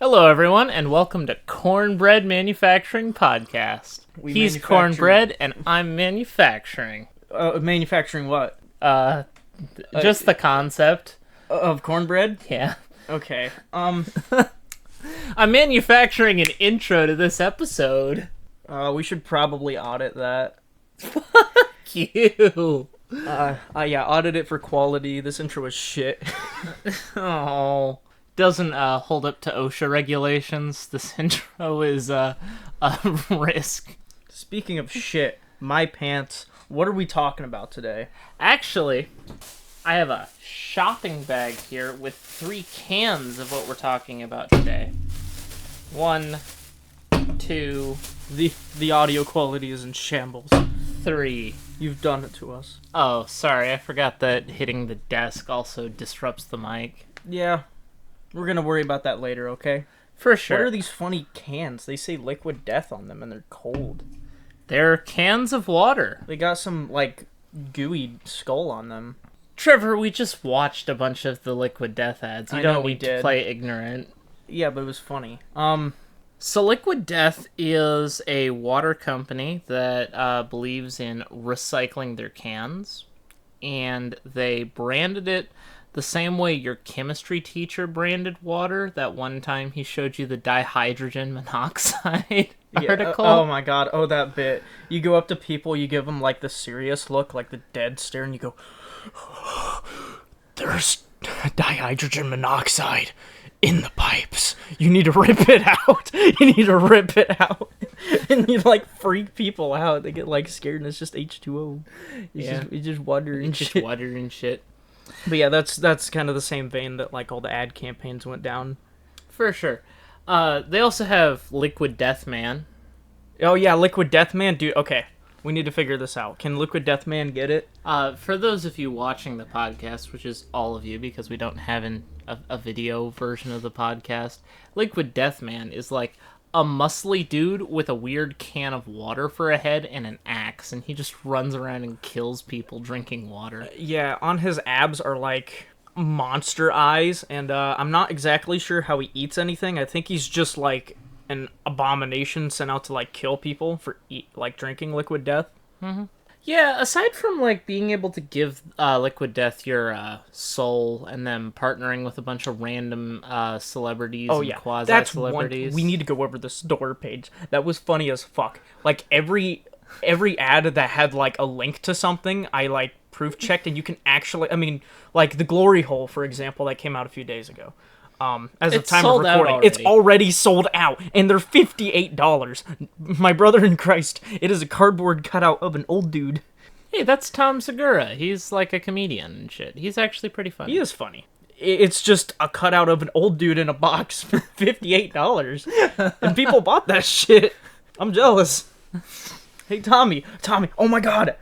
Hello, everyone, and welcome to Cornbread Manufacturing Podcast. He's cornbread, and I'm manufacturing. Manufacturing what? Just the concept. Of cornbread? Yeah. Okay. I'm manufacturing an intro to this episode. We should probably audit that. You. Yeah, audit it for quality. This intro is shit. Oh. Doesn't hold up to OSHA regulations. This intro is a risk. Speaking of shit, my pants. What are we talking about today? Actually, I have a shopping bag here with 3 cans of what we're talking about today. 1, 2, The audio quality is in shambles. 3. You've done it to us. Oh, sorry, I forgot that hitting the desk also disrupts the mic. Yeah. We're gonna worry about that later, okay? For sure. What are these funny cans? They say liquid death on them and they're cold. They're cans of water. They got some, gooey skull on them. Trevor, we just watched a bunch of the Liquid Death ads. You I know don't we need to did. play ignorant. Yeah, but it was funny. So Liquid Death is a water company that believes in recycling their cans, and they branded it the same way your chemistry teacher branded water. That one time he showed you the dihydrogen monoxide article. Oh my god. Oh, that bit. You go up to people, you give them, the serious look, the dead stare, and you go, there's dihydrogen monoxide in the pipes. You need to rip it out. You need to rip it out. And you, freak people out. They get, scared, and it's just H2O. It's just water and shit. Just water and shit. But yeah, that's kind of the same vein that, all the ad campaigns went down. For sure. They also have Liquid Death Man. Oh, yeah, Liquid Death Man? Dude, okay. We need to figure this out. Can Liquid Death Man get it? For those of you watching the podcast, which is all of you because we don't have a video version of the podcast, Liquid Death Man is like a muscly dude with a weird can of water for a head and an axe, and he just runs around and kills people drinking water. Yeah, on his abs are monster eyes, and I'm not exactly sure how he eats anything. I think he's just an abomination sent out to kill people for drinking liquid death. Mm-hmm. Yeah, aside from being able to give Liquid Death your soul and then partnering with a bunch of random celebrities and quasi-celebrities. We need to go over the store page. That was funny as fuck. Every ad that had a link to something, I proof checked, and you can actually, the Glory Hole, for example, that came out a few days ago. As of time of recording, it's already sold out, and they're $58. My brother in Christ, it is a cardboard cutout of an old dude. Hey, that's Tom Segura. He's a comedian and shit. He's actually pretty funny. He is funny. It's just a cutout of an old dude in a box for $58, and people bought that shit. I'm jealous. Hey, Tommy, oh my god.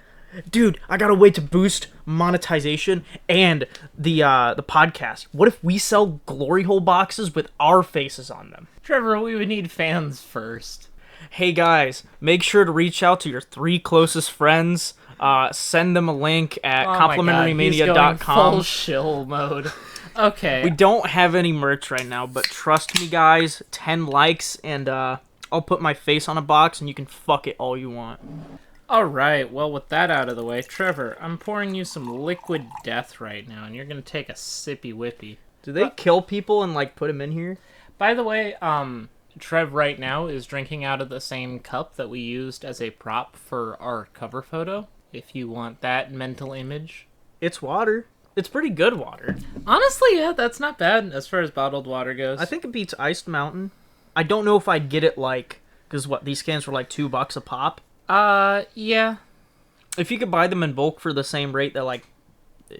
Dude, I got a way to boost monetization and the podcast. What if we sell glory hole boxes with our faces on them? Trevor, we would need fans first. Hey guys, make sure to reach out to your 3 closest friends. Send them a link at complimentarymania.com. Full shill mode. Okay. We don't have any merch right now, but trust me guys, 10 likes and I'll put my face on a box and you can fuck it all you want. Alright, well, with that out of the way, Trevor, I'm pouring you some Liquid Death right now, and you're gonna take a sippy whippy. Do they kill people and, put them in here? By the way, Trev right now is drinking out of the same cup that we used as a prop for our cover photo, if you want that mental image. It's water. It's pretty good water. Honestly, yeah, that's not bad as far as bottled water goes. I think it beats Iced Mountain. I don't know if I'd get it, because these cans were $2 a pop? Yeah. If you could buy them in bulk for the same rate that,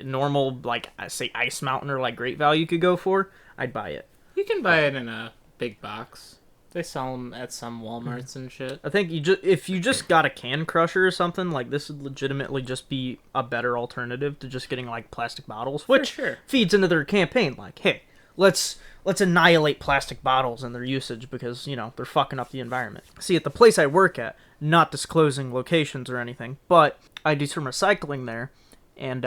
normal, say, Ice Mountain or, Great Value could go for, I'd buy it. You can buy it in a big box. They sell them at some Walmarts and shit. I think if you just got a can crusher or something, this would legitimately just be a better alternative to just getting, plastic bottles, which feeds into their campaign. Hey, let's annihilate plastic bottles and their usage because, they're fucking up the environment. See, at the place I work at, not disclosing locations or anything, but I do some recycling there, and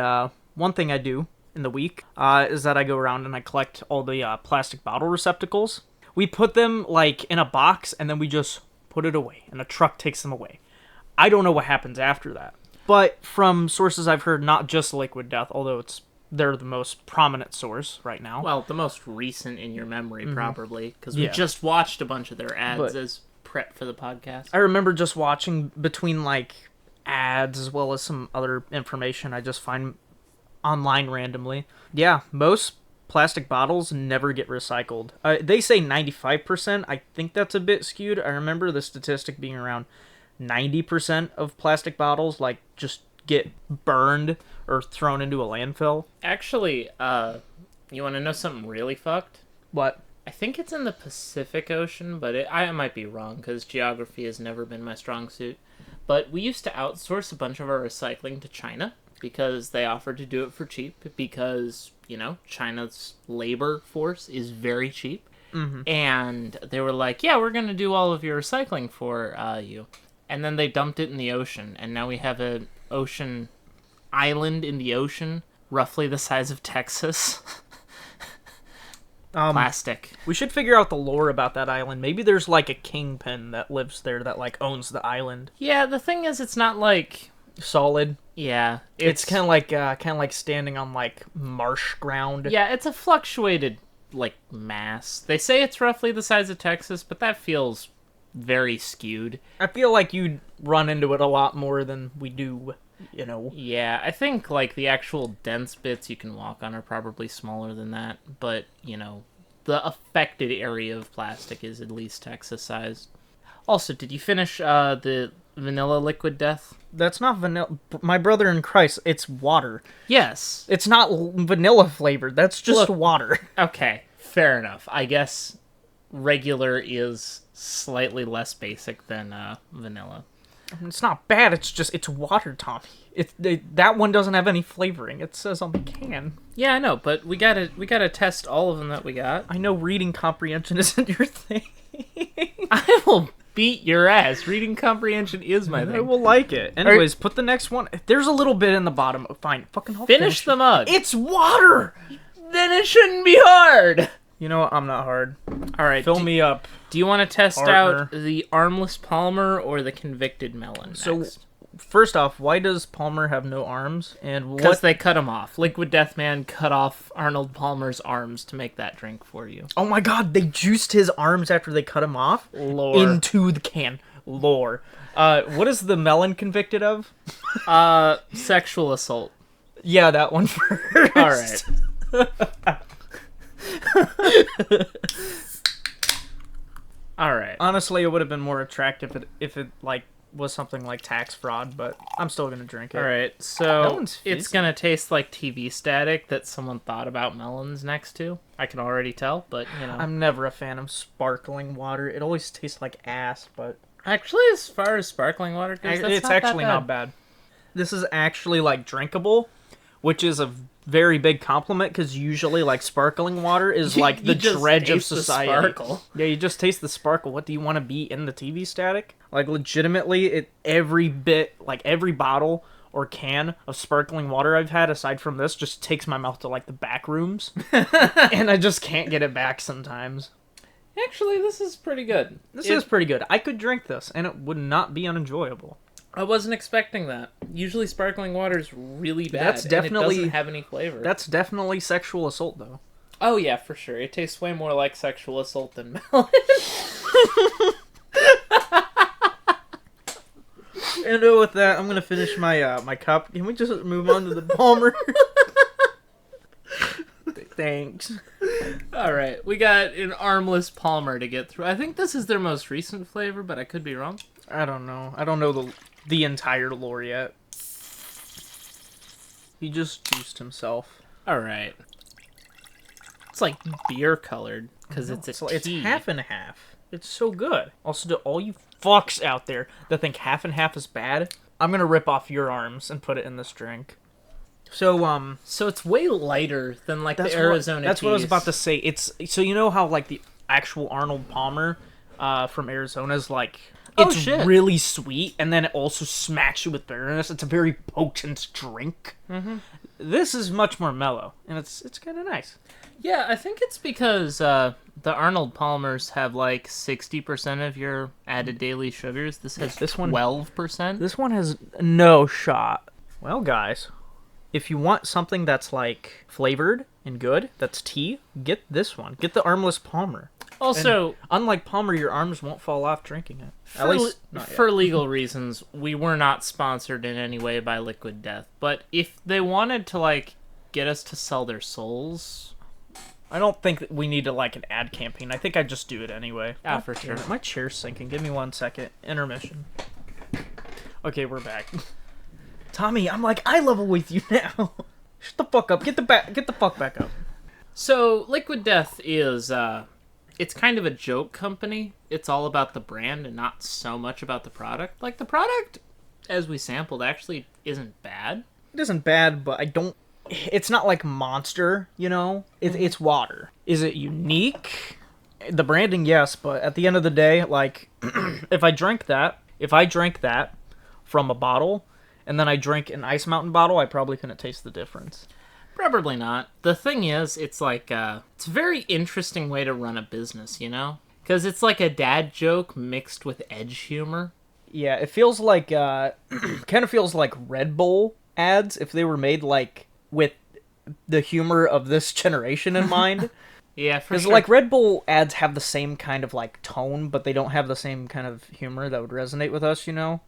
one thing I do in the week is that I go around and I collect all the plastic bottle receptacles. We put them, like, in a box, and then we just put it away, and a truck takes them away. I don't know what happens after that. But from sources I've heard, not just Liquid Death, although they're the most prominent source right now. Well, the most recent in your memory, probably, because we just watched a bunch of their ads as prep for the podcast. I remember just watching between, like, ads as well as some other information I just find online randomly. Yeah, most plastic bottles never get recycled. They say 95%. I think that's a bit skewed. I remember the statistic being around 90% of plastic bottles, like, just get burned or thrown into a landfill. Actually, you want to know something really fucked? What? I think it's in the Pacific Ocean, but I might be wrong, because geography has never been my strong suit. But we used to outsource a bunch of our recycling to China, because they offered to do it for cheap, because, you know, China's labor force is very cheap. Mm-hmm. And they were like, yeah, we're going to do all of your recycling for you. And then they dumped it in the ocean, and now we have an ocean island in the ocean, roughly the size of Texas. Plastic. We should figure out the lore about that island. Maybe there's, like, a kingpin that lives there that, like, owns the island. Yeah, the thing is, it's not, like... solid. Yeah. It's kind of like standing on, like, marsh ground. Yeah, it's a fluctuated, like, mass. They say it's roughly the size of Texas, but that feels very skewed. I feel like you'd run into it a lot more than we do, you know. Yeah, I think, like, the actual dense bits you can walk on are probably smaller than that, but, you know, the affected area of plastic is at least Texas-sized. Also, did you finish the vanilla Liquid Death? That's not vanilla. My brother in Christ, it's water. Yes. It's not vanilla flavored. That's just water. Okay, fair enough. I guess regular is slightly less basic than vanilla. It's not bad. It's water, Tommy. That one doesn't have any flavoring. It says on the can. Yeah, I know, but we gotta test all of them that we got. I know reading comprehension isn't your thing. I will beat your ass. Reading comprehension is my thing. I will like it. Anyways, put the next one. There's a little bit in the bottom. Fine, fucking finish the mug. It's water. Then it shouldn't be hard. You know what? I'm not hard. All right, fill me up. Do you want to test out the armless Palmer or the convicted melon next? So, first off, why does Palmer have no arms? And because they cut him off. Liquid Death Man cut off Arnold Palmer's arms to make that drink for you. Oh my god, they juiced his arms after they cut him off? Lore. Into the can. Lore. What is the melon convicted of? Sexual assault. Yeah, that one first. All right. All right. Honestly, it would have been more attractive if it like was something like tax fraud, but I'm still gonna drink it. All right, so it's gonna taste like TV static that someone thought about melons next to. I can already tell, but you know, I'm never a fan of sparkling water. It always tastes like ass. But actually, as far as sparkling water goes, it's actually not bad. This is actually like drinkable, which is a very big compliment because usually like sparkling water is like the dredge of society. Yeah, you just taste the sparkle. What do you want to be in the TV static? Like legitimately, every bottle or can of sparkling water I've had aside from this just takes my mouth to like the back rooms, and I just can't get it back sometimes. Actually, this is pretty good. This is pretty good. I could drink this, and it would not be unenjoyable. I wasn't expecting that. Usually sparkling water is really bad, and it doesn't have any flavor. That's definitely sexual assault, though. Oh, yeah, for sure. It tastes way more like sexual assault than melon. And with that, I'm going to finish my my cup. Can we just move on to the Palmer? Thanks. All right, we got an armless Palmer to get through. I think this is their most recent flavor, but I could be wrong. I don't know. I don't know the entire lore yet. He just juiced himself. All right. It's like beer colored because it's tea. It's half and half. It's so good. Also, to all you fucks out there that think half and half is bad, I'm gonna rip off your arms and put it in this drink. So it's way lighter than like the Arizona. That's what I was about to say. It's so you know how like the actual Arnold Palmer from Arizona is like. It's really sweet, and then it also smacks you with bitterness. It's a very potent drink. Mm-hmm. This is much more mellow, and it's kind of nice. Yeah, I think it's because the Arnold Palmers have like 60% of your added daily sugars. This has This one- 12%. This one has no shot. Well, guys, if you want something that's like flavored and good, that's tea, get this one. Get the Armless Palmer. Also, And unlike Palmer, your arms won't fall off drinking it. At for, least not yet. for legal reasons, we were not sponsored in any way by Liquid Death. But if they wanted to like get us to sell their souls, I don't think that we need to like an ad campaign. I think I'd just do it anyway. yeah, for sure. My chair's sinking. Give me 1 second. Intermission. Okay, we're back. Tommy, I'm like eye level with you now. Shut the fuck up. Get the fuck back up. So Liquid Death is it's kind of a joke company. It's all about the brand and not so much about the product. Like the product, as we sampled, actually isn't bad. It isn't bad, but I don't. It's not like Monster, you know. It's water. Is it unique? The branding, yes, but at the end of the day, like, if I drank that from a bottle, and then I drank an Ice Mountain bottle, I probably couldn't taste the difference. Probably not. The thing is, it's like it's a very interesting way to run a business, you know? Because it's like a dad joke mixed with edge humor. Yeah, it feels like kind of feels like Red Bull ads if they were made like with the humor of this generation in mind. Yeah, for Because sure. like Red Bull ads have the same kind of like tone, but they don't have the same kind of humor that would resonate with us, you know?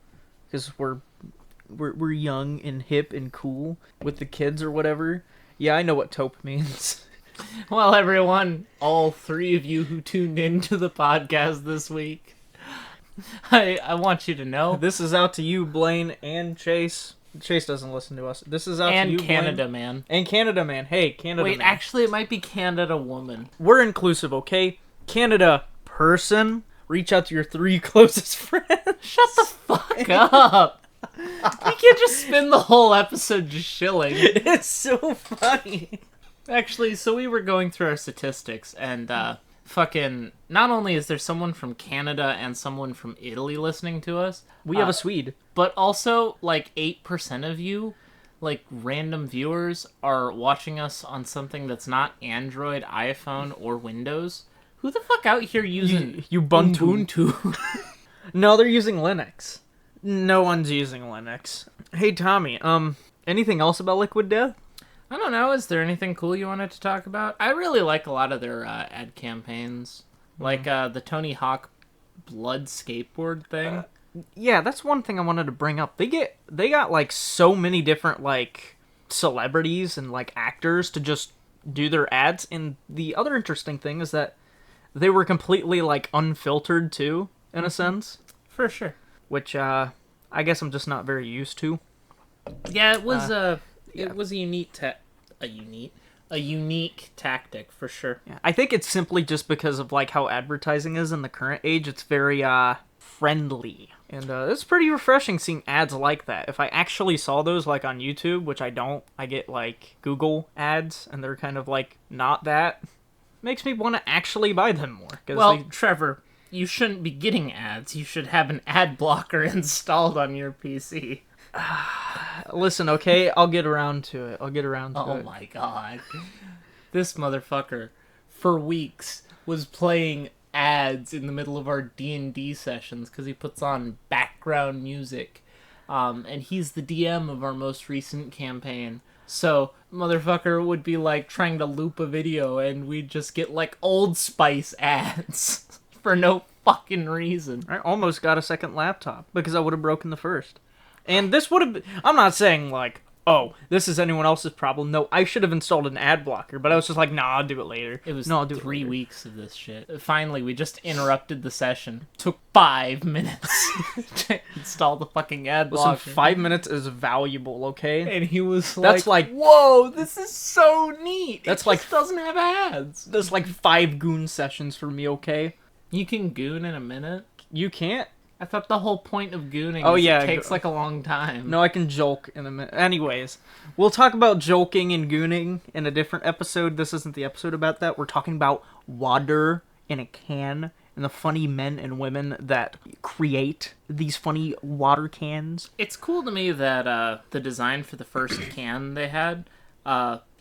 Because we're young and hip and cool with the kids or whatever. Yeah, I know what taupe means. Well, everyone, all three of you who tuned into the podcast this week, I want you to know. This is out to you, Blaine and Chase. Chase doesn't listen to us. This is out to you, And Canada, Blaine. man. And Canada, man. Hey, Canada, Wait, man. actually, it might be Canada woman. We're inclusive, okay? Canada person, reach out to your 3 closest friends. Shut the fuck up. You can't just spend the whole episode just shilling. It's so funny. Actually, so we were going through our statistics, and fucking, not only is there someone from Canada and someone from Italy listening to us, We have a Swede. but also, like, 8% of you, like, random viewers, are watching us on something that's not Android, iPhone, or Windows. Who the fuck out here using Ubuntu. No, they're using Linux. No one's using Linux. Hey, Tommy, anything else about Liquid Death? I don't know, is there anything cool you wanted to talk about? I really like a lot of their ad campaigns. Like, the Tony Hawk blood skateboard thing. Yeah, that's one thing I wanted to bring up. They got like so many different like celebrities and like actors to just do their ads, and the other interesting thing is that they were completely like unfiltered too, in a sense, For sure. which I guess I'm just not very used to. Yeah, it was yeah. it was a unique tactic for sure. Yeah, I think it's simply just because of like how advertising is in the current age. It's very friendly, and it's pretty refreshing seeing ads like that. If I actually saw those like on YouTube, which I don't, I get like Google ads, and they're kind of like not that. Makes me want to actually buy them more. Well, Trevor, you shouldn't be getting ads. You should have an ad blocker installed on your PC. Listen, okay, I'll get around to it. Oh my god. This motherfucker, for weeks, was playing ads in the middle of our D&D sessions because he puts on background music. And he's the DM of our most recent campaign. So, motherfucker would be, like, trying to loop a video, and we'd just get, like, Old Spice ads for no fucking reason. I almost got a second laptop because I would have broken the first. And this would have been... I'm not saying, like, oh, this is anyone else's problem. No, I should have installed an ad blocker, but I was just like, nah, I'll do it later. It was no, I'll do 3 it weeks of this shit. Finally, we just interrupted the session. Took 5 minutes to install the fucking ad Listen, blocker. 5 minutes is valuable, okay? And he was That's like- whoa, this is so neat. That's it like- just doesn't have ads. There's like 5 goon sessions for me, okay? You can goon in a minute. You can't? I thought the whole point of gooning Oh, is yeah, it takes like a long time. No, I can joke in a minute. Anyways, we'll talk about joking and gooning in a different episode. This isn't the episode about that. We're talking about water in a can and the funny men and women that create these funny water cans. It's cool to me that the design for the first can they had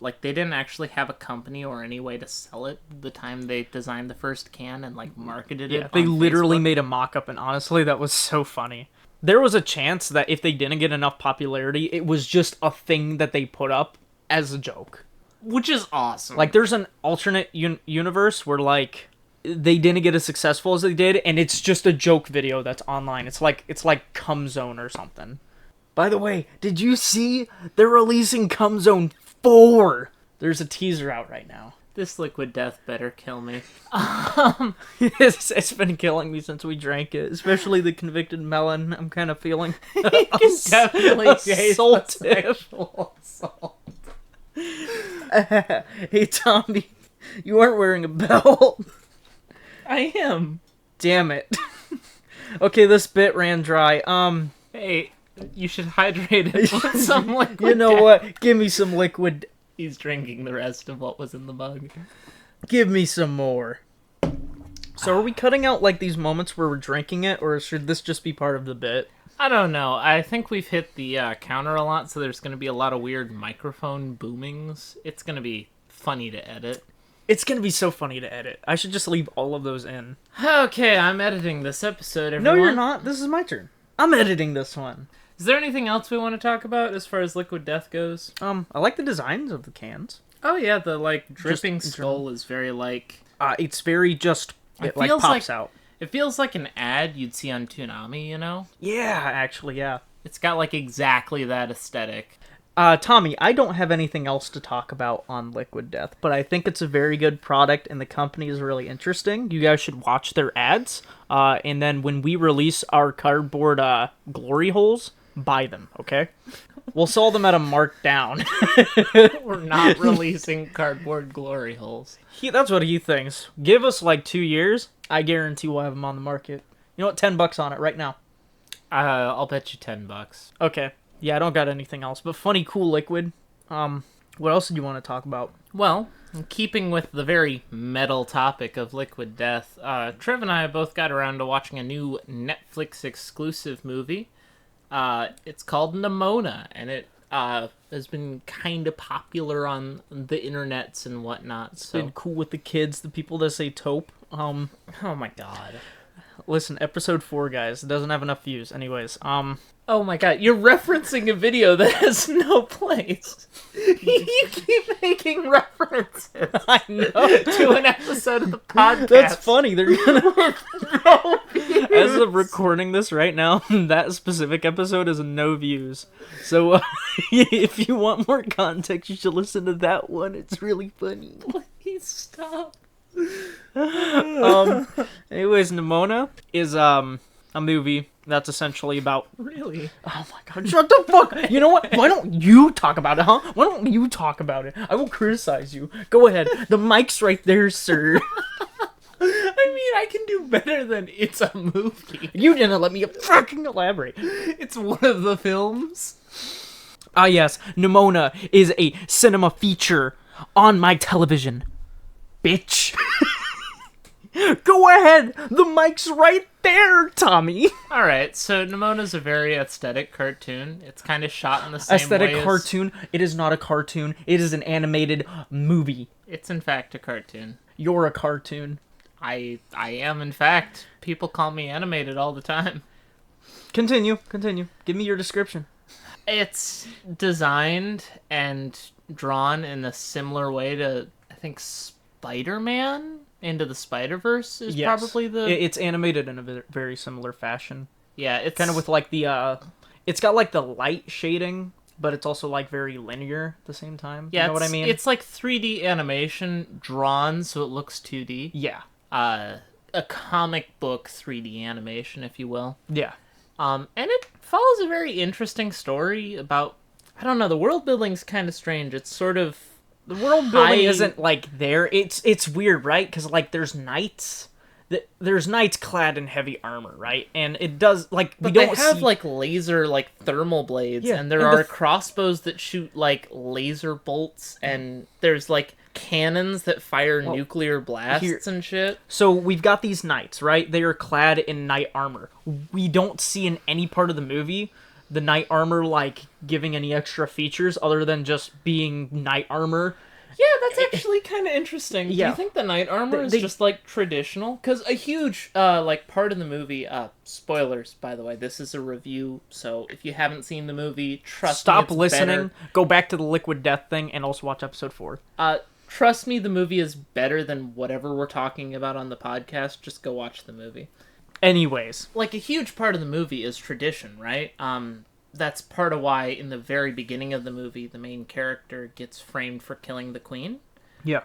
like they didn't actually have a company or any way to sell it the time they designed the first can and like marketed it. They literally Facebook. made a mock-up, and honestly, that was so funny. There was a chance that if they didn't get enough popularity, it was just a thing that they put up as a joke. Which is awesome. Like, there's an alternate universe where, like, they didn't get as successful as they did, and it's just a joke video that's online. It's like Cum Zone or something. By the way, did you see they're releasing Cum Zone 4? There's a teaser out right now. This liquid death better kill me. It's been killing me since we drank it, especially the convicted melon. I'm kind of feeling You can definitely taste the sexual assault. Hey, Tommy, you aren't wearing a belt. I am. Damn it. Okay, this bit ran dry. Hey, you should hydrate it with some liquid. You know what? Give me some liquid. He's drinking the rest of what was in the mug. Give me some more. So are we cutting out, like, these moments where we're drinking it, or should this just be part of the bit? I don't know. I think we've hit the counter a lot, so there's going to be a lot of weird microphone boomings. It's going to be funny to edit. It's going to be so funny to edit. I should just leave all of those in. Okay, I'm editing this episode, everyone. No, you're not. This is my turn. I'm editing this one. Is there anything else we want to talk about as far as Liquid Death goes? I like the designs of the cans. Oh yeah, the like dripping skull is very like. It's very just. It like feels pops out. It feels like an ad you'd see on Toonami, you know? Yeah, actually, yeah. It's got like exactly that aesthetic. Tommy, I don't have anything else to talk about on Liquid Death, but I think it's a very good product and the company is really interesting. You guys should watch their ads. And then when we release our cardboard glory holes, buy them, okay? We'll sell them at a markdown. We're not releasing cardboard glory holes. That's what he thinks. Give us like 2 years. I guarantee we'll have them on the market. You know what? $10 on it right now. I'll bet you $10. Okay. Yeah, I don't got anything else. But funny, cool liquid. What else did you want to talk about? Well, in keeping with the very metal topic of Liquid Death, Trev and I both got around to watching a new Netflix exclusive movie. It's called Nimona, and it has been kind of popular on the internets and whatnot. It's been cool with the kids, the people that say taupe. Oh my god. Listen, episode 4, guys, it doesn't have enough views. Anyways, Oh my god, you're referencing a video that has no place. You keep making references I know. to an episode of the podcast. That's funny. They're gonna. No views. As of recording this right now, that specific episode is no views. So, if you want more context, you should listen to that one. It's really funny. Please stop. Anyways, Nimona is a movie that's essentially about. Really? Oh my god! Shut the fuck! You know what? Why don't you talk about it, huh? Why don't you talk about it? I will criticize you. Go ahead. The mic's right there, sir. I mean, I can do better than it's a movie. You didn't let me fucking elaborate. It's one of the films. Ah, yes. Nimona is a cinema feature on my television. Bitch. Go ahead. The mic's right there, Tommy. Alright, so Nimona's a very aesthetic cartoon. It's kind of shot in the same Aesthetic way cartoon. It is not a cartoon. It is an animated movie. It's in fact a cartoon. You're a cartoon. I am, in fact. People call me animated all the time. Continue. Give me your description. It's designed and drawn in a similar way to, I think, Spider-Man Into the Spider-Verse is probably the... It's animated in a very similar fashion. Yeah, it's... Kind of with, like, the, It's got, like, the light shading, but it's also, like, very linear at the same time. Yeah, you know what I mean? It's like 3D animation drawn so it looks 2D. Yeah. A comic book 3D animation, if you will. Yeah. And it follows a very interesting story about... I don't know, the world building's kind of strange. It's sort of... The world building isn't, like, there. It's weird, right? Because, like, there's knights. There's knights clad in heavy armor, right? And it does, like, but they have, like, laser, like, thermal blades. Yeah, and there are crossbows that shoot, like, laser bolts. And there's, like, cannons that fire nuclear blasts and shit. So we've got these knights, right? They are clad in knight armor. We don't see in any part of the movie the knight armor like giving any extra features other than just being knight armor. Yeah, that's actually kind of interesting. Yeah. Do you think the knight armor is just, like, traditional? Because a huge, like, part of the movie... spoilers, by the way. This is a review, so if you haven't seen the movie, Stop listening. Go back to the liquid death thing, and also watch episode 4. Trust me, the movie is better than whatever we're talking about on the podcast. Just go watch the movie. Anyways. Like, a huge part of the movie is tradition, right? That's part of why in the very beginning of the movie, the main character gets framed for killing the queen. Yeah.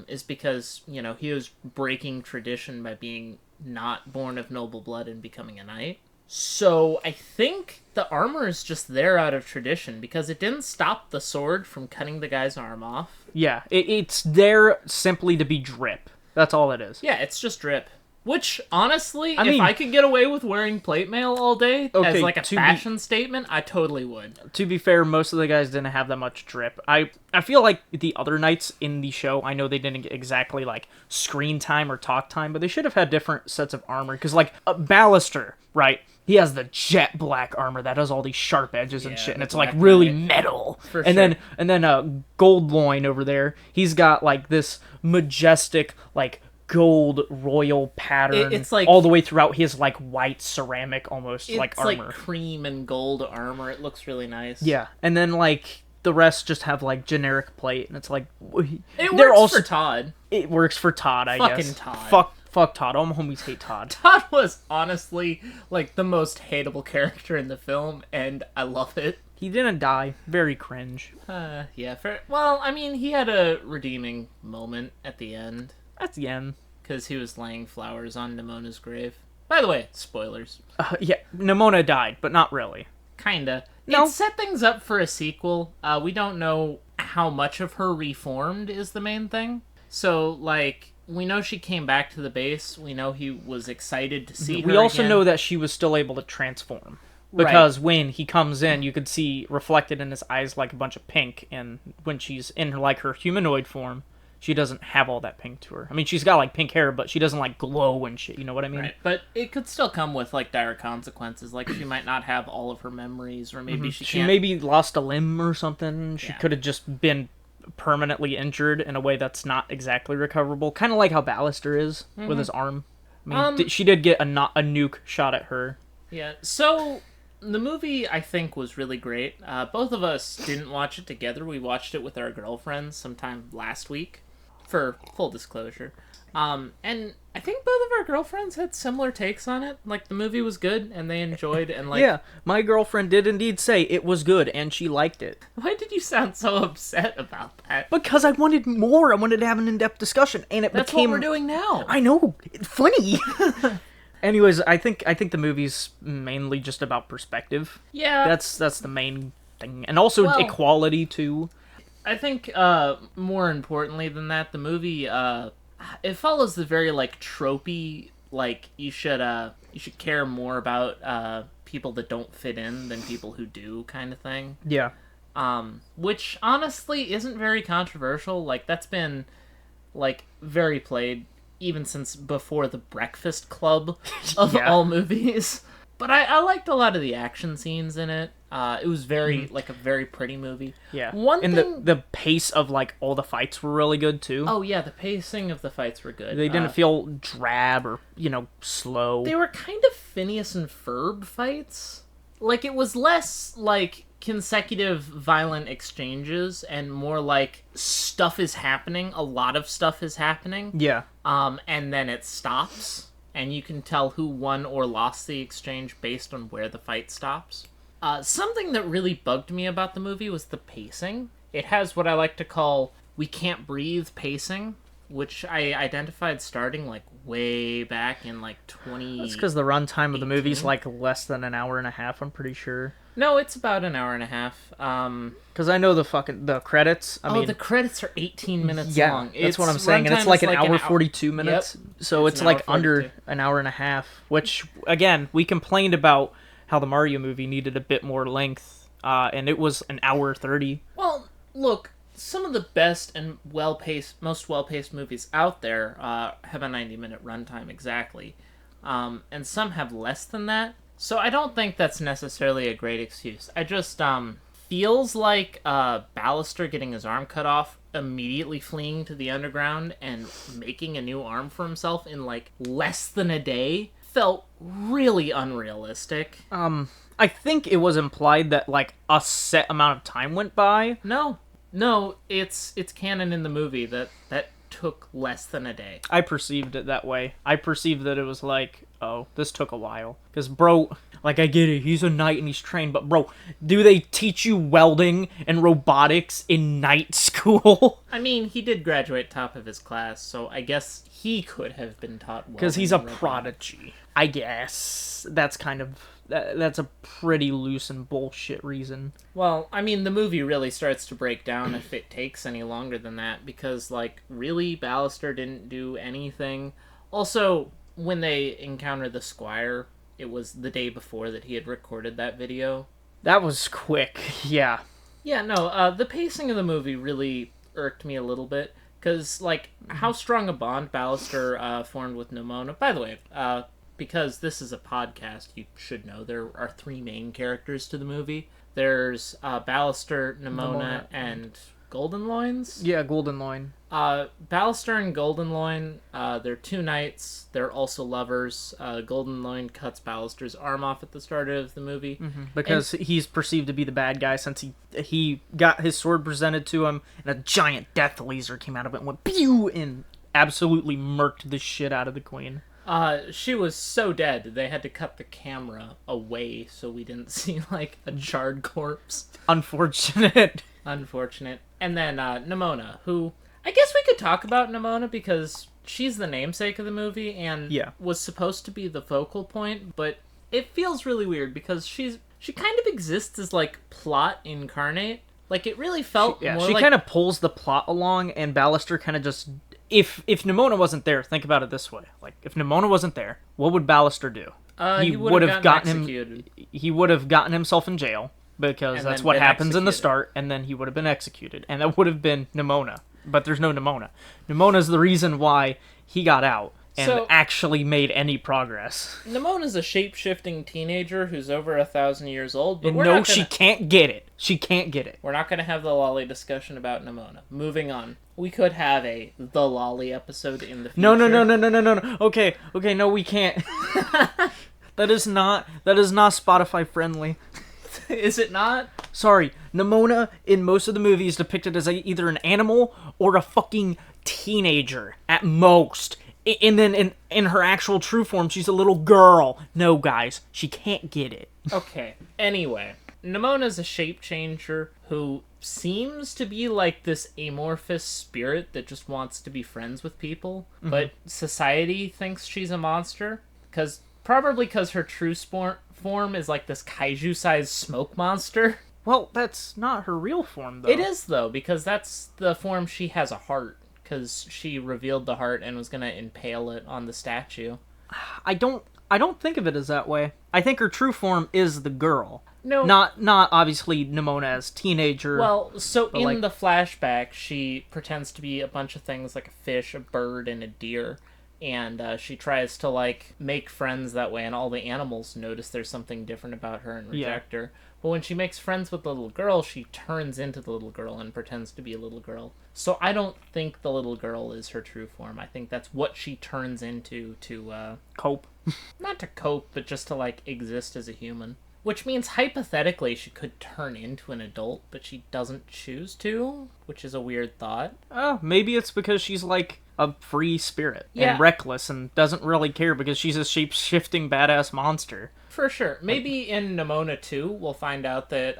Is because, you know, he was breaking tradition by being not born of noble blood and becoming a knight. So I think the armor is just there out of tradition because it didn't stop the sword from cutting the guy's arm off. Yeah, it's there simply to be drip. That's all it is. Yeah, it's just drip. Which, honestly, if I could get away with wearing plate mail all day as, like, a fashion statement, I totally would. To be fair, most of the guys didn't have that much drip. I feel like the other knights in the show, I know they didn't get exactly, like, screen time or talk time, but they should have had different sets of armor. Because, like, Ballister, right? He has the jet black armor that has all these sharp edges and shit, and it's, like, really metal. For and sure. then Gold Loin over there, he's got, like, this majestic, like, gold royal pattern. It's like all the way throughout his like white ceramic almost like armor. It's like cream and gold armor. It looks really nice. Yeah, and then like the rest just have like generic plate, and it's like it works for Todd. It works for Todd, I guess. Fucking Todd. Fuck Todd. All my homies hate Todd. Todd was honestly like the most hateable character in the film, and I love it. He didn't die. Very cringe. Yeah. Well, I mean, he had a redeeming moment at the end. That's the end. Because he was laying flowers on Nimona's grave. By the way, spoilers. Yeah, Nimona died, but not really. Kinda. No. It set things up for a sequel. We don't know how much of her reformed is the main thing. So, like, we know she came back to the base. We know he was excited to see her We also again. know that she was still able to transform. Because when he comes in, you could see reflected in his eyes like a bunch of pink. And when she's in like her humanoid form, she doesn't have all that pink to her. I mean, she's got, like, pink hair, but she doesn't, like, glow and shit. You know what I mean? Right, but it could still come with, like, dire consequences. Like, she might not have all of her memories, or maybe she can't... maybe lost a limb or something. She could have just been permanently injured in a way that's not exactly recoverable. Kind of like how Ballister is with his arm. I mean, she did get a nuke shot at her. Yeah, so... The movie, I think, was really great. Both of us didn't watch it together. We watched it with our girlfriends sometime last week. For full disclosure. And I think both of our girlfriends had similar takes on it. Like, the movie was good, and they enjoyed, and like... Yeah, my girlfriend did indeed say it was good, and she liked it. Why did you sound so upset about that? Because I wanted more. I wanted to have an in-depth discussion, and That's what we're doing now. I know. It's funny. Anyways, I think the movie's mainly just about perspective. Yeah. That's the main thing. And also equality, too. I think, more importantly than that, the movie, it follows the very, like, tropey, like, you should care more about, people that don't fit in than people who do kind of thing. Yeah. Which, honestly, isn't very controversial. Like, that's been, like, very played even since before the Breakfast Club of all movies. But I liked a lot of the action scenes in it. It was very, like, a very pretty movie. Yeah. And the pace of, like, all the fights were really good, too. Oh, yeah, the pacing of the fights were good. They didn't feel drab or, slow. They were kind of Phineas and Ferb fights. Like, it was less, like, consecutive violent exchanges and more like stuff is happening. A lot of stuff is happening. Yeah. And then it stops. And you can tell who won or lost the exchange based on where the fight stops. Something that really bugged me about the movie was the pacing. It has what I like to call we can't breathe pacing, which I identified starting like way back in like 20. That's because the runtime of the movie's like less than an hour and a half, I'm pretty sure. No, it's about an hour and a half. Because I know the credits. I mean, the credits are 18 minutes long. That's what I'm saying, and it's like an hour 42 minutes. Yep. So it's like under an hour and a half. Which again, we complained about how the Mario movie needed a bit more length, and it was an hour 30. Well, look, some of the best and most well-paced movies out there have a 90-minute runtime exactly, and some have less than that. So I don't think that's necessarily a great excuse. I just, feels like, Ballister getting his arm cut off, immediately fleeing to the underground, and making a new arm for himself in, like, less than a day felt really unrealistic. I think it was implied that, like, a set amount of time went by. No, it's canon in the movie that took less than a day. I perceived it that way. I perceived that it was like, oh, this took a while. Because, bro, like, I get it, he's a knight and he's trained, but, bro, do they teach you welding and robotics in knight school? I mean, he did graduate top of his class, so I guess he could have been taught welding. Because he's a prodigy. I guess. That's kind of... That's a pretty loose and bullshit reason. Well, I mean, the movie really starts to break down if it takes any longer than that, because, like, really, Ballister didn't do anything. Also, when they encounter the Squire, it was the day before that he had recorded that video. That was quick, yeah. Yeah, no, the pacing of the movie really irked me a little bit, because, like, how strong a bond Ballister formed with Nimona. By the way, because this is a podcast, you should know there are three main characters to the movie. There's Ballister, Nimona, and Goldenloins? Yeah, Goldenloin. Ballister and Goldenloin, they're two knights. They're also lovers. Goldenloin cuts Ballister's arm off at the start of the movie. Mm-hmm. Because he's perceived to be the bad guy since he got his sword presented to him, and a giant death laser came out of it and went pew! And absolutely murked the shit out of the queen. She was so dead, they had to cut the camera away so we didn't see, like, a charred corpse. Unfortunate. And then, Nimona, who... I guess we could talk about Nimona because she's the namesake of the movie and was supposed to be the focal point, but it feels really weird because she kind of exists as, like, plot incarnate. Like, it really felt more she like... kind of pulls the plot along, and Ballister kind of just... If Nimona wasn't there, think about it this way. Like, if Nimona wasn't there, what would Ballister do? He would have gotten executed. He would have gotten himself in jail, because that's what happens in the start, and then he would have been executed. And that would have been Nimona. But there's no Nimona. Nimona's the reason why he got out and actually made any progress. Nimona's a shape-shifting teenager who's over 1,000 years old, but she can't get it. She can't get it. We're not going to have the lolly discussion about Nimona. Moving on. We could have the lolly episode in the future. No. Okay, no, we can't. That is not Spotify friendly. Is it not? Sorry, Nimona in most of the movies depicted as either an animal or a fucking teenager at most. And then in her actual true form, she's a little girl. No, guys, she can't get it. Okay, anyway. Nimona's a shape changer who seems to be like this amorphous spirit that just wants to be friends with people, but society thinks she's a monster, probably because her true form is like this kaiju-sized smoke monster. Well, that's not her real form, though. It is, though, because that's the form she has a heart, because she revealed the heart and was going to impale it on the statue. I don't think of it as that way. I think her true form is the girl. No. Not obviously Nimona as teenager. Well, so in the flashback, she pretends to be a bunch of things like a fish, a bird, and a deer. And she tries to, like, make friends that way, and all the animals notice there's something different about her and reject her. But when she makes friends with the little girl, she turns into the little girl and pretends to be a little girl. So I don't think the little girl is her true form. I think that's what she turns into to, cope. Not to cope, but just to, like, exist as a human. Which means, hypothetically, she could turn into an adult, but she doesn't choose to, which is a weird thought. Oh, maybe it's because she's, like, a free spirit and reckless and doesn't really care because she's a shape-shifting badass monster. For sure. Maybe in Nimona 2, we'll find out that,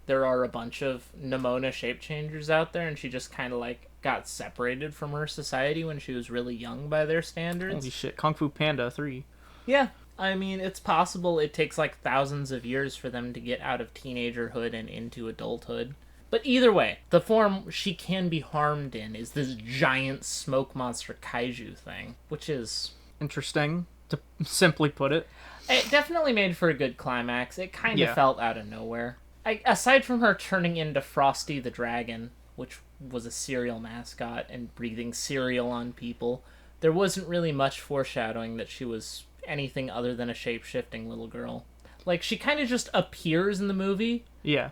there are a bunch of Nimona shape changers out there, and she just kind of, like, got separated from her society when she was really young by their standards. Holy shit, Kung Fu Panda 3. Yeah. I mean, it's possible it takes, like, thousands of years for them to get out of teenagerhood and into adulthood. But either way, the form she can be harmed in is this giant smoke monster kaiju thing, which is... interesting, to simply put it. It definitely made for a good climax. It kind of felt out of nowhere. Aside from her turning into Frosty the Dragon, which was a cereal mascot and breathing cereal on people, there wasn't really much foreshadowing that she was anything other than a shape-shifting little girl. Like, she kind of just appears in the movie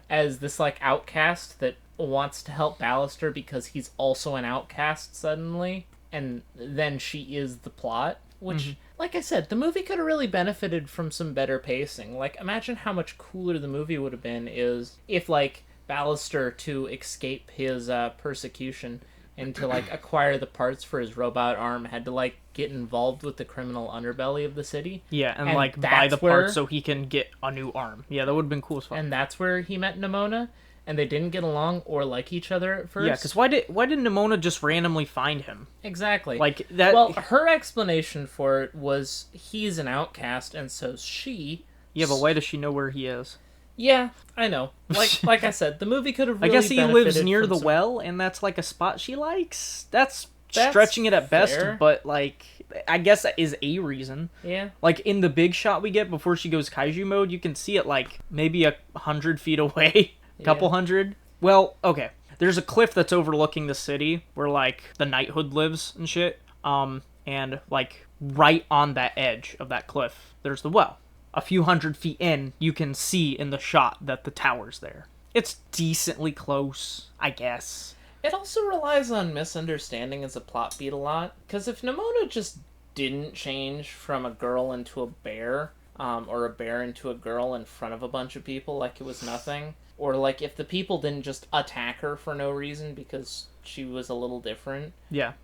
as this, like, outcast that wants to help Ballister because he's also an outcast suddenly, and then she is the plot, which, like I said, the movie could have really benefited from some better pacing. Like, imagine how much cooler the movie would have been if, like, Ballister, to escape his persecution and to, like, acquire the parts for his robot arm, had to, like, get involved with the criminal underbelly of the city. Yeah, and like, buy the parts so he can get a new arm. Yeah, that would have been cool as fuck. And that's where he met Nimona, and they didn't get along or like each other at first. Yeah, because why did Nimona just randomly find him? Exactly. Like, that... Well, her explanation for it was he's an outcast, and so's she. Yeah, but why does she know where he is? Yeah, I know. Like I said, the movie could have really I guess he lives near the some... well, and that's like a spot she likes. That's stretching it at best, but like, I guess that is a reason. Yeah. Like, in the big shot we get before she goes kaiju mode, you can see it like maybe 100 feet away, a couple hundred. Well, okay. There's a cliff that's overlooking the city where like the knighthood lives and shit. And like right on that edge of that cliff, there's the well. A few hundred feet in, you can see in the shot that the tower's there. It's decently close, I guess. It also relies on misunderstanding as a plot beat a lot, because if Nimona just didn't change from a girl into a bear, or a bear into a girl in front of a bunch of people like it was nothing, or like if the people didn't just attack her for no reason because she was a little different,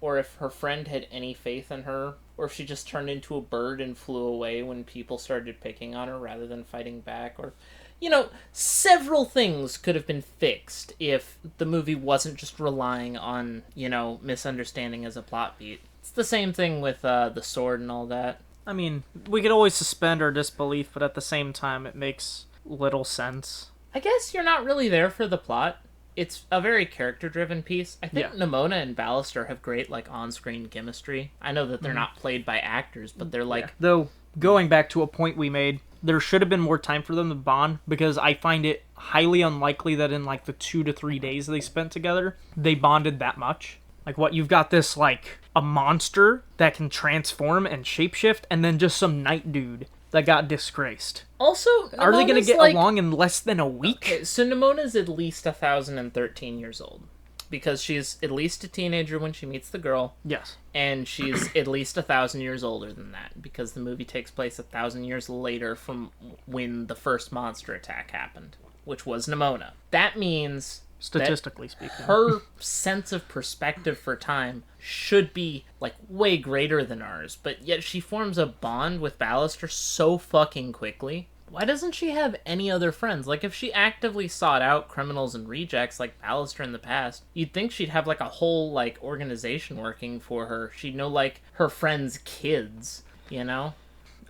or if her friend had any faith in her, or if she just turned into a bird and flew away when people started picking on her rather than fighting back, or... You know, several things could have been fixed if the movie wasn't just relying on, you know, misunderstanding as a plot beat. It's the same thing with the sword and all that. I mean, we could always suspend our disbelief, but at the same time, it makes little sense. I guess you're not really there for the plot. It's a very character-driven piece. I think Nimona and Ballister have great, like, on-screen chemistry. I know that they're not played by actors, but they're like... Yeah. Though, going back to a point we made... There should have been more time for them to bond, because I find it highly unlikely that in, like, the 2 to 3 days they spent together, they bonded that much. Like, what, you've got this, like, a monster that can transform and shapeshift, and then just some knight dude that got disgraced. Also, are they going to get along in less than a week? Okay, so Nimona's at least 1,013 years old. Because she's at least a teenager when she meets the girl. Yes. And she's at least 1,000 years older than that, because the movie takes place 1,000 years later from when the first monster attack happened, which was Nimona. That means, statistically speaking, her sense of perspective for time should be, like, way greater than ours, but yet she forms a bond with Ballister so fucking quickly. Why doesn't she have any other friends? Like, if she actively sought out criminals and rejects like Ballister in the past, you'd think she'd have, like, a whole, like, organization working for her. She'd know, like, her friends' kids, you know?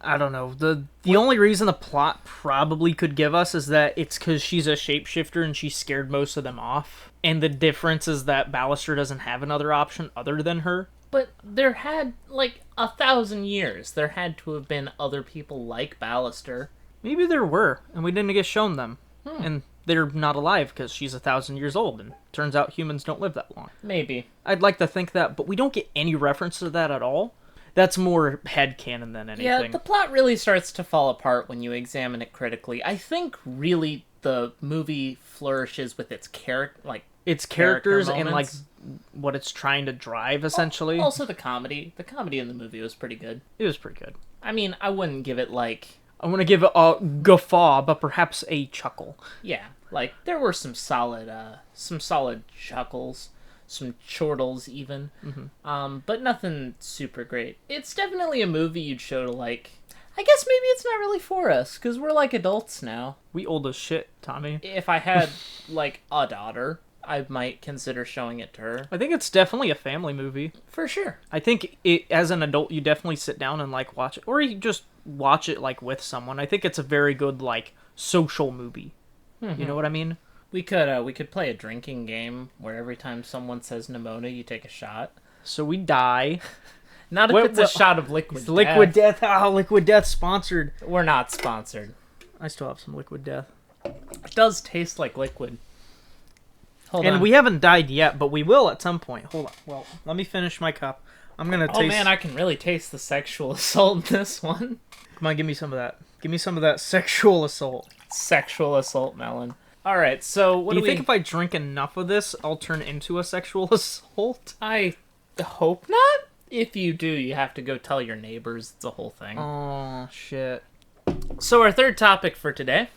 I don't know. The only reason the plot probably could give us is that it's because she's a shapeshifter and she scared most of them off. And the difference is that Ballister doesn't have another option other than her. But there had, like, 1,000 years. There had to have been other people like Ballister. Maybe there were, and we didn't get shown them. And they're not alive because she's 1,000 years old, and turns out humans don't live that long. Maybe. I'd like to think that, but we don't get any reference to that at all. That's more headcanon than anything. Yeah, the plot really starts to fall apart when you examine it critically. I think, really, the movie flourishes with its its characters and, like, what it's trying to drive, essentially. Also the comedy. The comedy in the movie was pretty good. It was pretty good. I mean, I wouldn't give it, like... I want to give it a guffaw, but perhaps a chuckle. Yeah, like, there were some solid chuckles, some chortles even, but nothing super great. It's definitely a movie you'd show to, like, I guess maybe it's not really for us, because we're, like, adults now. We old as shit, Tommy. If I had, like, a daughter, I might consider showing it to her. I think it's definitely a family movie. For sure. I think as an adult, you definitely sit down and, like, watch it, or you just watch it, like, with someone. I think it's a very good, like, social movie. You know what I mean? We could play a drinking game where every time someone says Nimona, you take a shot. So we die. Not if it's a shot of liquid death. Liquid Death. Oh, Liquid Death sponsored. We're not sponsored. I still have some Liquid Death. It does taste like liquid. Hold on. We haven't died yet, but we will at some point. Hold on. Well, let me finish my cup. I'm gonna taste... Oh man, I can really taste the sexual assault in this one. Come on, give me some of that. Give me some of that sexual assault. Sexual assault melon. Alright, so what do you think if I drink enough of this, I'll turn into a sexual assault? I hope not. If you do, you have to go tell your neighbors. It's a whole thing. Oh, shit. So our third topic for today,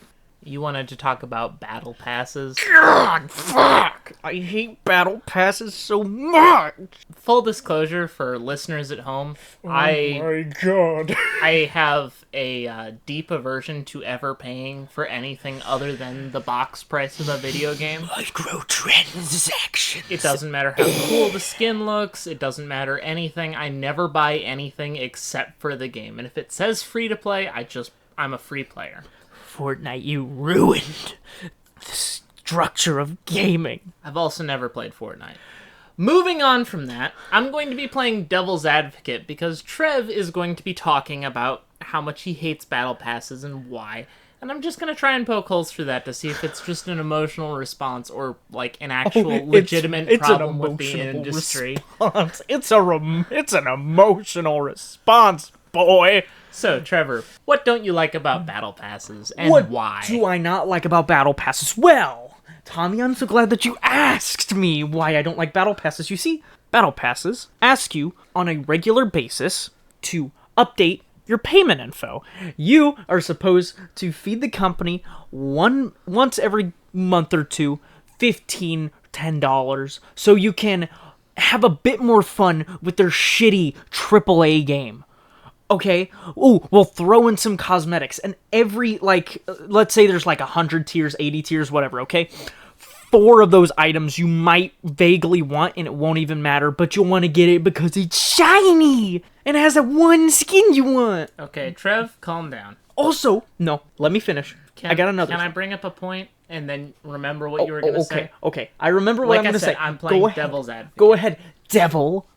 you wanted to talk about battle passes. God, fuck! I hate battle passes so much! Full disclosure for listeners at home, my god. I have a deep aversion to ever paying for anything other than the box price of a video game. Microtransactions. It doesn't matter how cool the skin looks, it doesn't matter anything. I never buy anything except for the game. And if it says free to play, I'm a free player. Fortnite, you ruined the structure of gaming. I've also never played Fortnite. Moving on from that, I'm going to be playing Devil's Advocate because Trev is going to be talking about how much he hates battle passes and why. And I'm just going to try and poke holes through that to see if it's just an emotional response or like an actual legitimate problem with the industry. Response. It's an emotional response, boy. So, Trevor, what don't you like about battle passes, and what why? What do I not like about battle passes? Well, Tommy, I'm so glad that you asked me why I don't like battle passes. You see, battle passes ask you on a regular basis to update your payment info. You are supposed to feed the company once every month or two, $10, so you can have a bit more fun with their shitty AAA game. Okay, we'll throw in some cosmetics, and every, let's say there's 100 tiers, 80 tiers, whatever, okay? 4 of those items you might vaguely want, and it won't even matter, but you'll want to get it because it's shiny, and it has that one skin you want. Okay, Trev, calm down. Also, no, let me finish. I got another. Can I bring up a point, and then remember what you were going to say? Okay, I remember what I'm going to say. I'm playing Devil's Advocate. Go ahead, devil.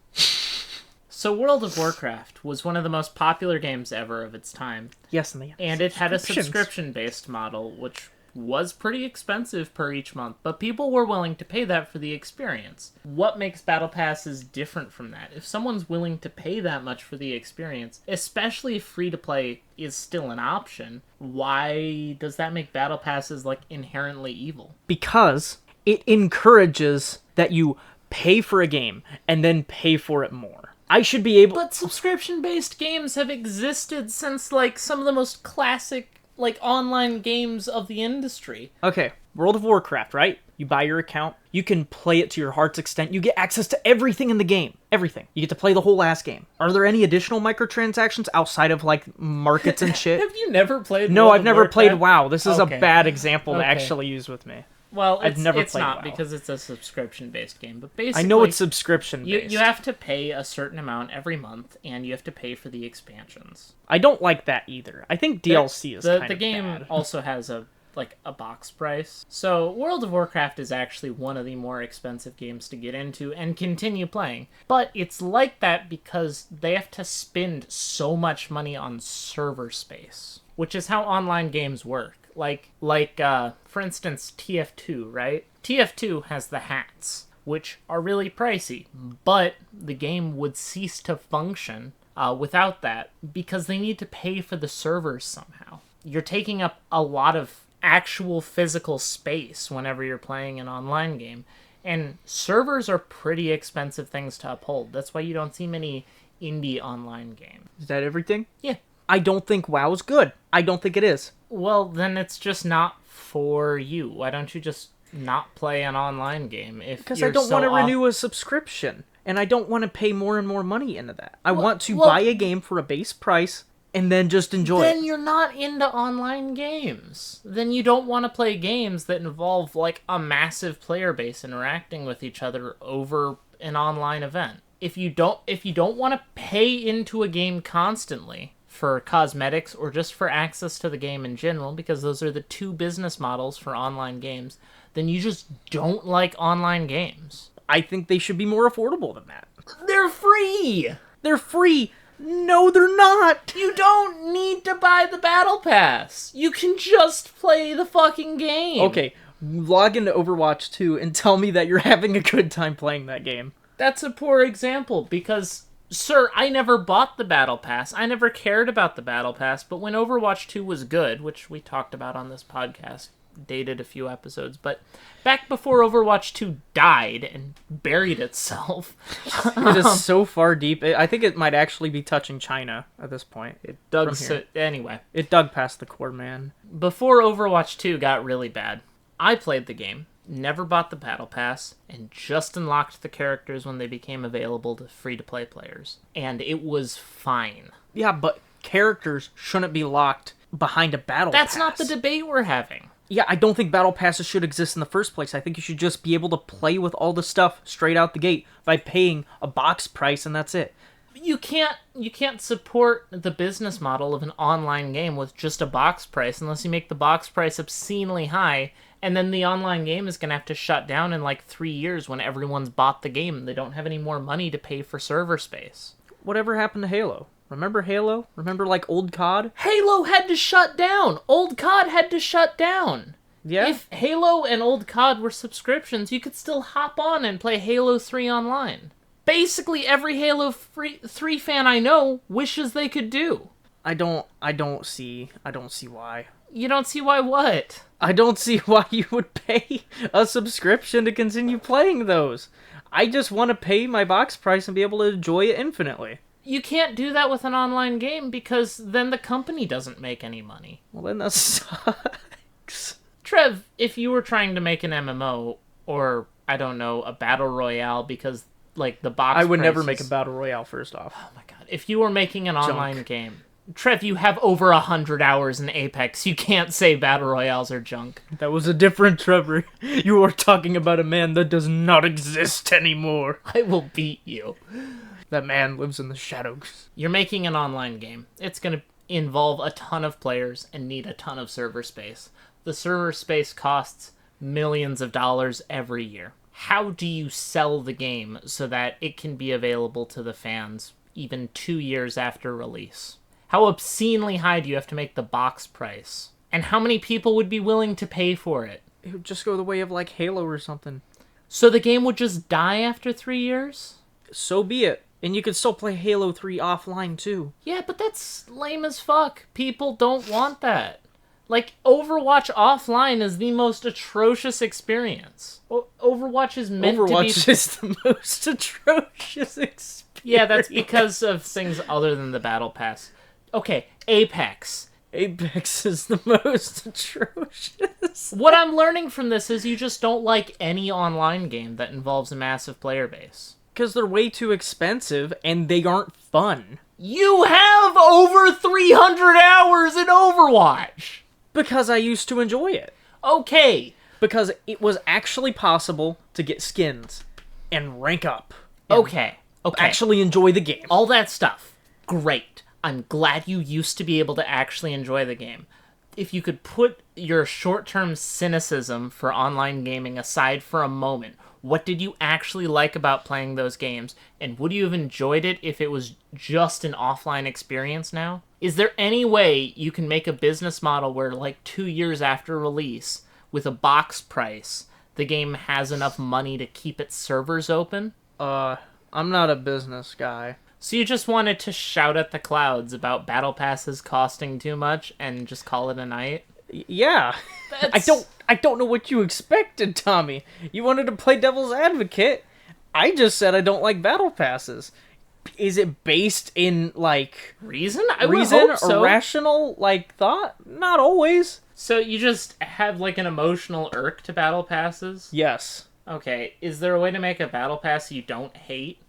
So World of Warcraft was one of the most popular games ever of its time. Yes, and it had a subscription-based model, which was pretty expensive per each month, but people were willing to pay that for the experience. What makes Battle Passes different from that? If someone's willing to pay that much for the experience, especially if free-to-play is still an option, why does that make Battle Passes, inherently evil? Because it encourages that you pay for a game and then pay for it more. I should be able... But subscription-based games have existed since, some of the most classic, online games of the industry. Okay, World of Warcraft, right? You buy your account, you can play it to your heart's extent, you get access to everything in the game. Everything. You get to play the whole last game. Are there any additional microtransactions outside of, markets and shit? Have you never played No, World I've of never Warcraft? played WoW. This is a Okay. bad example to Okay. actually use with me. Well, I've never it's played not WoW. because it's a subscription-based game, but basically... I know it's subscription-based. You have to pay a certain amount every month, and you have to pay for the expansions. I don't like that either. I think DLC is kind of The game bad. also has a box price. So World of Warcraft is actually one of the more expensive games to get into and continue playing. But it's like that because they have to spend so much money on server space, which is how online games work. For instance, TF2, right? TF2 has the hats, which are really pricey, but the game would cease to function without that because they need to pay for the servers somehow. You're taking up a lot of actual physical space whenever you're playing an online game, and servers are pretty expensive things to uphold. That's why you don't see many indie online games. Is that everything? Yeah. I don't think WoW's good. I don't think it is. Well, then it's just not for you. Why don't you just not play an online game? Because I don't want to renew a subscription, and I don't want to pay more and more money into that. I want to buy a game for a base price and then just enjoy it. Then you're not into online games. Then you don't want to play games that involve a massive player base interacting with each other over an online event. If you don't want to pay into a game constantly for cosmetics or just for access to the game in general, because those are the two business models for online games, then you just don't like online games. I think they should be more affordable than that. They're free! They're free! No, they're not! You don't need to buy the battle pass! You can just play the fucking game! Okay, log into Overwatch 2 and tell me that you're having a good time playing that game. That's a poor example, because Sir, I never bought the Battle Pass. I never cared about the Battle Pass, but when Overwatch 2 was good, which we talked about on this podcast, dated a few episodes, but back before Overwatch 2 died and buried itself. It is so far deep. I think it might actually be touching China at this point. Anyway. It dug past the core, man. Before Overwatch 2 got really bad, I played the game, never bought the Battle Pass, and just unlocked the characters when they became available to free-to-play players. And it was fine. Yeah, but characters shouldn't be locked behind a Battle Pass. That's not the debate we're having. Yeah, I don't think Battle Passes should exist in the first place. I think you should just be able to play with all the stuff straight out the gate by paying a box price, and that's it. You can't support the business model of an online game with just a box price unless you make the box price obscenely high, and then the online game is going to have to shut down in like 3 years when everyone's bought the game. They don't have any more money to pay for server space. Whatever happened to Halo? Remember Halo? Remember, like, old COD? Halo had to shut down! Old COD had to shut down! Yeah? If Halo and old COD were subscriptions, you could still hop on and play Halo 3 online. Basically, every Halo 3 fan I know wishes they could do. I don't see why. You don't see why what? I don't see why you would pay a subscription to continue playing those. I just want to pay my box price and be able to enjoy it infinitely. You can't do that with an online game because then the company doesn't make any money. Well, then that sucks. Trev, if you were trying to make an MMO or, I don't know, a battle royale because, like, the box I would never prices... make a battle royale, first off. Oh my god. If you were making an online game... Trev, you have over 100 hours in Apex. You can't say battle royales are junk. That was a different Trevor. You are talking about a man that does not exist anymore. I will beat you. That man lives in the shadows. You're making an online game. It's going to involve a ton of players and need a ton of server space. The server space costs millions of dollars every year. How do you sell the game so that it can be available to the fans even 2 years after release? How obscenely high do you have to make the box price? And how many people would be willing to pay for it? It would just go the way of, like, Halo or something. So the game would just die after 3 years? So be it. And you could still play Halo 3 offline, too. Yeah, but that's lame as fuck. People don't want that. Like, Overwatch offline is the most atrocious experience. Overwatch is meant to be... Overwatch is the most atrocious experience. Yeah, that's because of things other than the Battle Pass. Okay, Apex. Apex is the most atrocious. What I'm learning from this is you just don't like any online game that involves a massive player base. Because they're way too expensive, and they aren't fun. You have over 300 hours in Overwatch! Because I used to enjoy it. Okay. Because it was actually possible to get skins and rank up. Okay. Actually enjoy the game. All that stuff. Great. I'm glad you used to be able to actually enjoy the game. If you could put your short-term cynicism for online gaming aside for a moment, what did you actually like about playing those games? And would you have enjoyed it if it was just an offline experience now? Is there any way you can make a business model where, like, 2 years after release, with a box price, the game has enough money to keep its servers open? I'm not a business guy. So you just wanted to shout at the clouds about battle passes costing too much and just call it a night? Yeah. I don't know what you expected, Tommy. You wanted to play devil's advocate. I just said I don't like battle passes. Is it based in, like... Reason? I would hope so. Or rational, like, thought? Not always. So you just have, like, an emotional irk to battle passes? Yes. Okay, is there a way to make a battle pass you don't hate?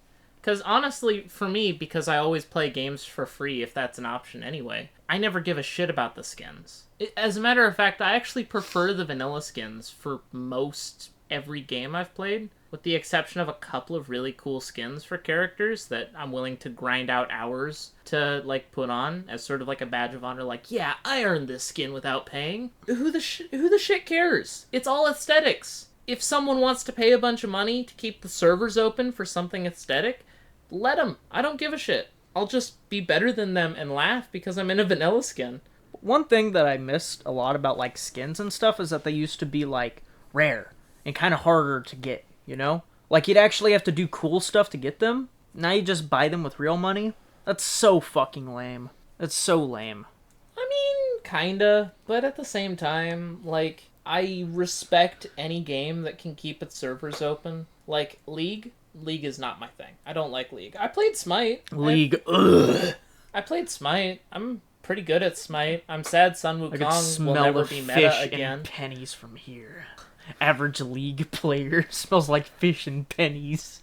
Because honestly, for me, because I always play games for free, if that's an option anyway, I never give a shit about the skins. As a matter of fact, I actually prefer the vanilla skins for most every game I've played, with the exception of a couple of really cool skins for characters that I'm willing to grind out hours to, like, put on as sort of like a badge of honor, like, yeah, I earned this skin without paying. Who the shit cares? It's all aesthetics. If someone wants to pay a bunch of money to keep the servers open for something aesthetic, let them. I don't give a shit. I'll just be better than them and laugh because I'm in a vanilla skin. One thing that I missed a lot about, like, skins and stuff is that they used to be, like, rare and kind of harder to get, you know? Like, you'd actually have to do cool stuff to get them. Now you just buy them with real money? That's so fucking lame. That's so lame. I mean, kinda, but at the same time, like, I respect any game that can keep its servers open. Like, League is not my thing. I don't like League. I played Smite. League, ugh. I played Smite. I'm pretty good at Smite. I'm sad Sun I could Wukong smell will never the be fish meta again. and pennies from here. Average League player smells like fish and pennies.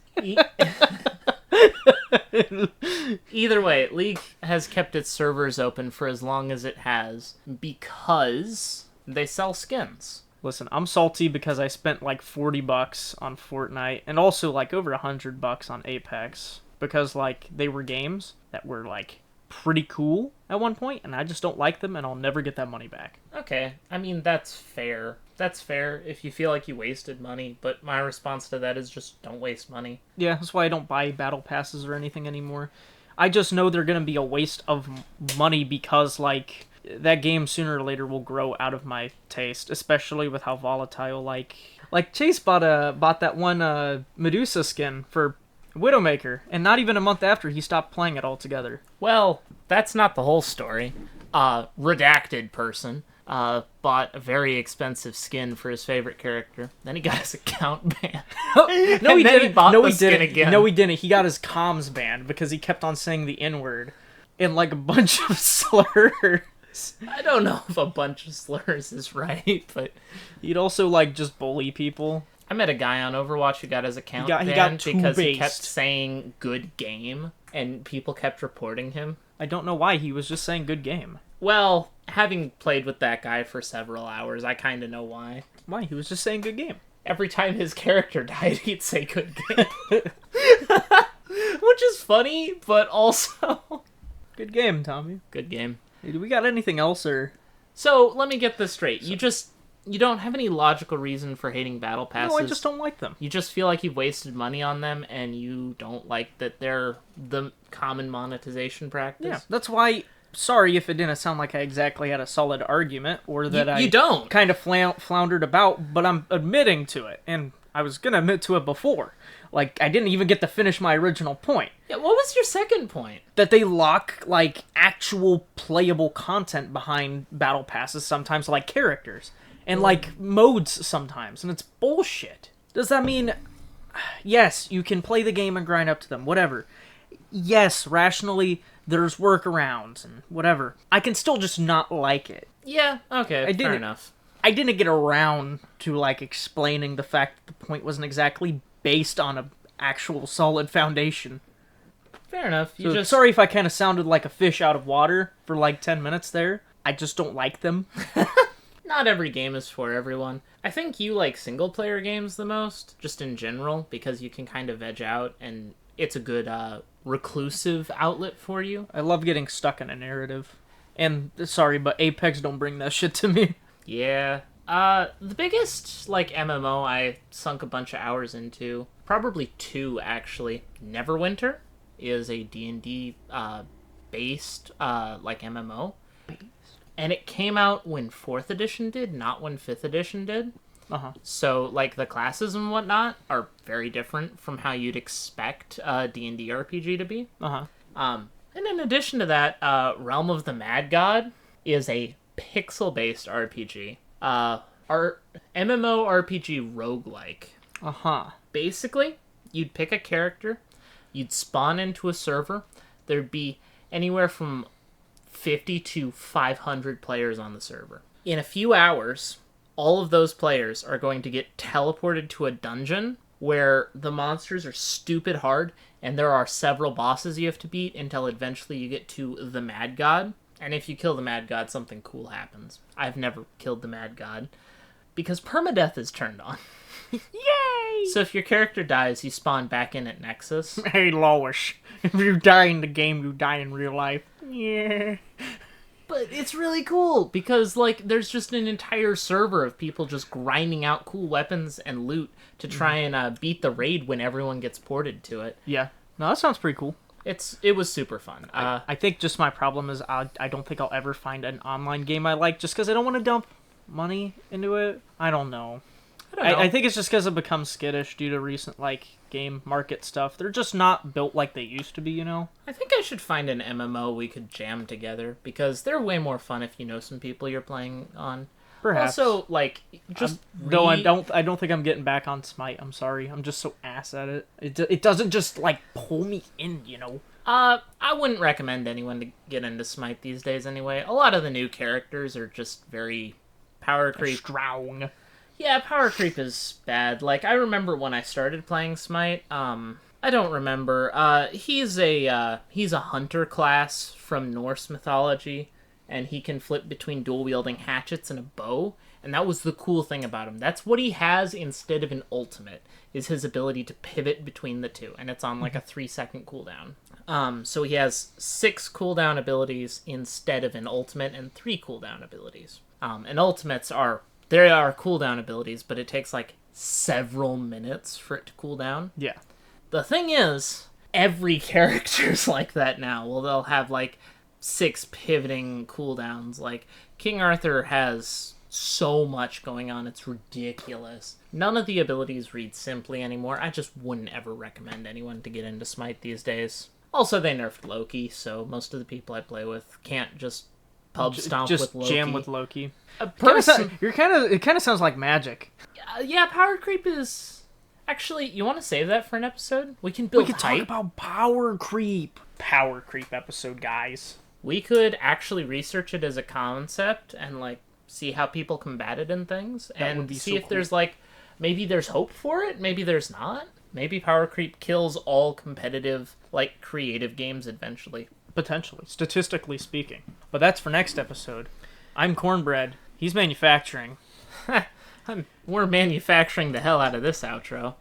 Either way, League has kept its servers open for as long as it has because they sell skins. Listen, I'm salty because I spent like $40 on Fortnite and also like over $100 on Apex because like they were games that were like pretty cool at one point, and I just don't like them, and I'll never get that money back. Okay, I mean, that's fair. That's fair if you feel like you wasted money, but my response to that is just don't waste money. Yeah, that's why I don't buy battle passes or anything anymore. I just know they're going to be a waste of money because, like, that game sooner or later will grow out of my taste, especially with how volatile, like Chase bought that one Medusa skin for Widowmaker, and not even a month after he stopped playing it altogether. Well, that's not the whole story. Redacted person bought a very expensive skin for his favorite character. Then he got his account banned. No, he didn't. No, he didn't. Again. No, he didn't. He got his comms banned because he kept on saying the N-word in like a bunch of slurs. I don't know if a bunch of slurs is right, but he'd also like just bully people. I met a guy on Overwatch who got his account banned because he kept saying "good game" and people kept reporting him. I don't know why. He was just saying "good game." Well, having played with that guy for several hours, I kind of know why. Why? He was just saying "good game." Every time his character died, he'd say "good game," which is funny, but also good game, Tommy. Good game. Hey, do we got anything else, or? So let me get this straight. You don't have any logical reason for hating battle passes. No, I just don't like them. You just feel like you've wasted money on them, and you don't like that they're the common monetization practice. Yeah, that's why. Sorry if it didn't sound like I exactly had a solid argument, or that you don't kind of floundered about, but I'm admitting to it, and I was gonna admit to it before. Like, I didn't even get to finish my original point. Yeah, what was your second point? That they lock, like, actual playable content behind battle passes sometimes, like characters. And, like, modes sometimes. And it's bullshit. Does that mean... Yes, you can play the game and grind up to them, whatever. Yes, rationally, there's workarounds and whatever. I can still just not like it. Yeah, okay, fair enough. I didn't get around to, like, explaining the fact that the point wasn't exactly based on an actual solid foundation. Fair enough. Sorry if I kind of sounded like a fish out of water for, like, 10 minutes there. I just don't like them. Not every game is for everyone. I think you like single-player games the most, just in general, because you can kind of veg out, and it's a good reclusive outlet for you. I love getting stuck in a narrative. And, sorry, but Apex don't bring that shit to me. Yeah. The biggest, like, MMO I sunk a bunch of hours into, probably 2, actually. Neverwinter is a D&D based, like, MMO. And it came out when 4th edition did, not when 5th edition did. Uh-huh. So, like, the classes and whatnot are very different from how you'd expect a D&D RPG to be. Uh-huh. And in addition to that, Realm of the Mad God is a pixel-based RPG. Our MMORPG roguelike. Uh-huh. Basically, you'd pick a character, you'd spawn into a server, there'd be anywhere from 50 to 500 players on the server. In a few hours, all of those players are going to get teleported to a dungeon where the monsters are stupid hard, and there are several bosses you have to beat until eventually you get to the Mad God. And if you kill the Mad God, something cool happens. I've never killed the Mad God, because permadeath is turned on. Yay! So if your character dies, you spawn back in at Nexus. Hey, Lois. If you die in the game, you die in real life. Yeah. But it's really cool, because, like, there's just an entire server of people just grinding out cool weapons and loot to try and beat the raid when everyone gets ported to it. Yeah. No, that sounds pretty cool. It was super fun. I think just my problem is I don't think I'll ever find an online game I like just because I don't want to dump money into it. I don't know. I think it's just because I've become skittish due to recent, like, game market stuff. They're just not built like they used to be, you know? I think I should find an MMO we could jam together, because they're way more fun if you know some people you're playing on. Perhaps. Also, like, just though I don't think I'm getting back on Smite. I'm sorry. I'm just so ass at it. It doesn't just like pull me in, you know. I wouldn't recommend anyone to get into Smite these days anyway. A lot of the new characters are just very power creep. Strong. Yeah, power creep is bad. Like, I remember when I started playing Smite, I don't remember. He's a hunter class from Norse mythology, and he can flip between dual-wielding hatchets and a bow, and that was the cool thing about him. That's what he has instead of an ultimate, is his ability to pivot between the two, and it's on like a 3-second cooldown. So he has 6 cooldown abilities instead of an ultimate, and 3 cooldown abilities. And ultimates are cooldown abilities, but it takes like several minutes for it to cool down. Yeah. The thing is, every character's like that now. Well, they'll have like 6 pivoting cooldowns. Like, King Arthur has so much going on, it's ridiculous. None of the abilities read simply anymore. I just wouldn't ever recommend anyone to get into Smite these days. Also, they nerfed Loki, so most of the people I play with can't just pub stomp just with Loki. Jam with Loki. It kind of sounds like magic. Yeah, power creep is... Actually, you want to save that for an episode? We can build talk about power creep. Power creep episode, guys. We could actually research it as a concept and, like, see how people combat it and things. And see if there's, like, maybe there's hope for it, maybe there's not. Maybe power creep kills all competitive, like, creative games eventually. Potentially, statistically speaking. But that's for next episode. I'm Cornbread. He's manufacturing. We're manufacturing the hell out of this outro.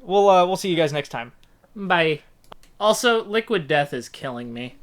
We'll see you guys next time. Bye. Also, liquid death is killing me.